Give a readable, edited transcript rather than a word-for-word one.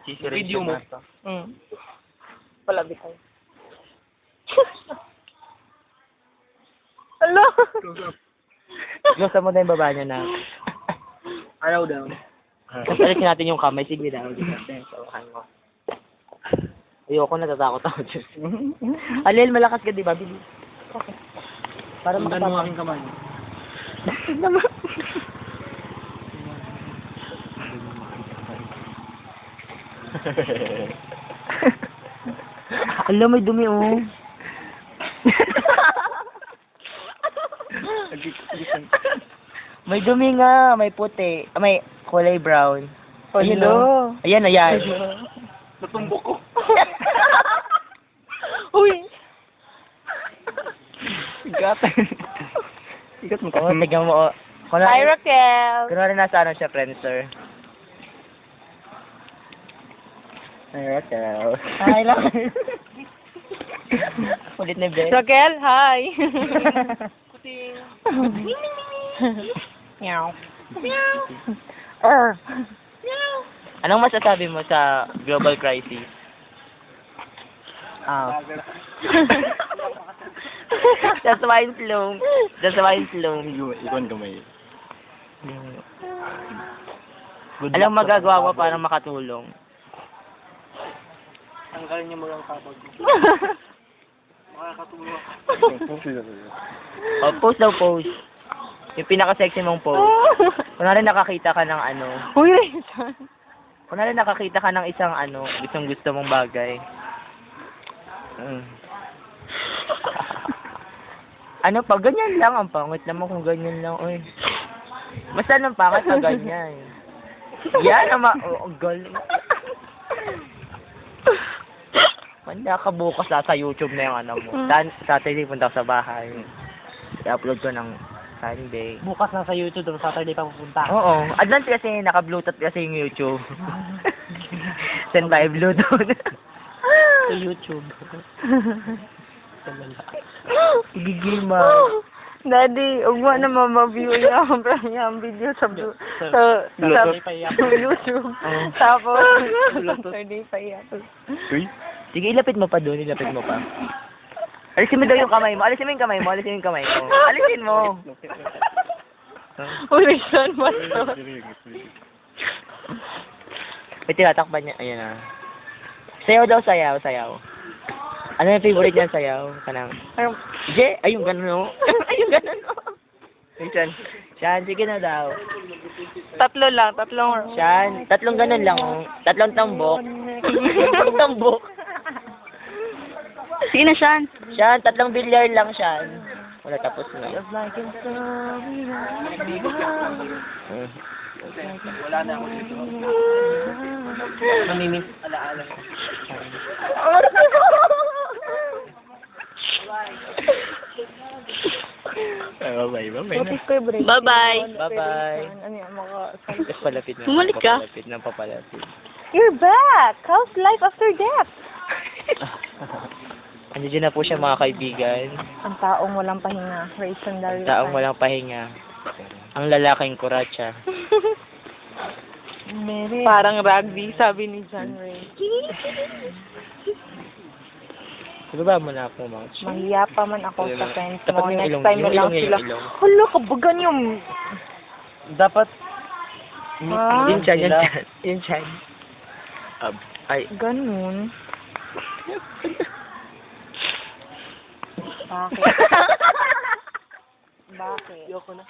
Video mo. Palabi tayo. Hello? Gusto mo na yung baba niya na. Araw daw. Balikin natin yung kamay. Sige daw. Sawakan mo. Ayoko, natatakot ako dyan. Alil, malakas ka diba? Bilis. Okay. Para Sundan mo aking kamay. Bakit naman? Alam, may dumi oh. May dumi nga, may puti. May kulay brown. Hello. Ayan, ayan. Natumbok ko. Uy. Sigat. Sigat mo Oo, tignan mo. Hi, Raquel. Kunwari nasa ano siya, Friendster. Hi, Raquel. Hi, lang. Ulit na Ben. Raquel, hi. Meow. Meow. Anong masasabi mo sa global crisis? That's why it's long. That's why it's long. Iwan kamay. Alam magagawa mo para makatulong. Tanggalin niyo mo lang kapag. Makakatulong. O, post daw post. Yung pinaka-sexy mong post. Kunwari nakakita ka ng ano. Uy, Rachel. Kunwari nakakita ka ng isang ano, gustong gusto mong bagay. Ano pa, ganyan lang. Ang pangit naman kung ganyan lang. Uy. Basta nang pangit na ganyan. Yan naman. Oh, galing. Manda ka bukas sa YouTube na yung ano mo. Saturday punta ko sa bahay. I-upload ko ng Sunday. Bukas na sa YouTube, Saturday pa pupunta. Oo. Advance kasi naka-bluetooth kasi yung YouTube. Send by Bluetooth. Sa YouTube. Gigima. Daddy, huwag mo naman ma-view yung video sa YouTube. Tapos, Saturday pa yan. Uy? Sige, ilapit mo pa doon. Ilapit mo pa. Alisin mo daw yung kamay mo. Alisin mo yung kamay mo. Alisin mo yung kamay mo. Alisin mo. Uy, Rachel, basta. May tinatakpan niya. Ayan na. Sayaw daw, sayaw, sayaw. Ano yung favorite niyan sayaw? Kanang. Je, ayun ganun o. Ayun ganun o. Shan. Shan, sige na daw. Tatlo lang, tatlong. Shan, tatlong ganun lang o. Tatlong tambok. Tatlong tambok. Sige na, Shan. Shan, tatlong bilyar lang, Shan. Wala, tapos na. Wala na ako dito. Namimiss alaala. Bye-bye. Bye-bye. Bye-bye. Ano yan, Tapos palapit na. Bumalik ka? Papalapit na, papalapit. You're back! How's life after death? Andiyan na po siya, mga kaibigan. Ang taong walang pahinga. Rachel Dario. Taong walang pahinga. Ang lalaking kuratsa. Parang rugby, sabi ni John Ray. Ibaba mo na ako, Mouch. Mahiya pa man ako sa friends Tapat mo. mo yung Next ilong. time na Yung lang ilong niya, sila. yung ilong. Hala, kabagan yung... Dapat Ha? Yun siya, yun siya. Yun siya. Ay. Ganun. Bakit? Bakit? Ayoko na.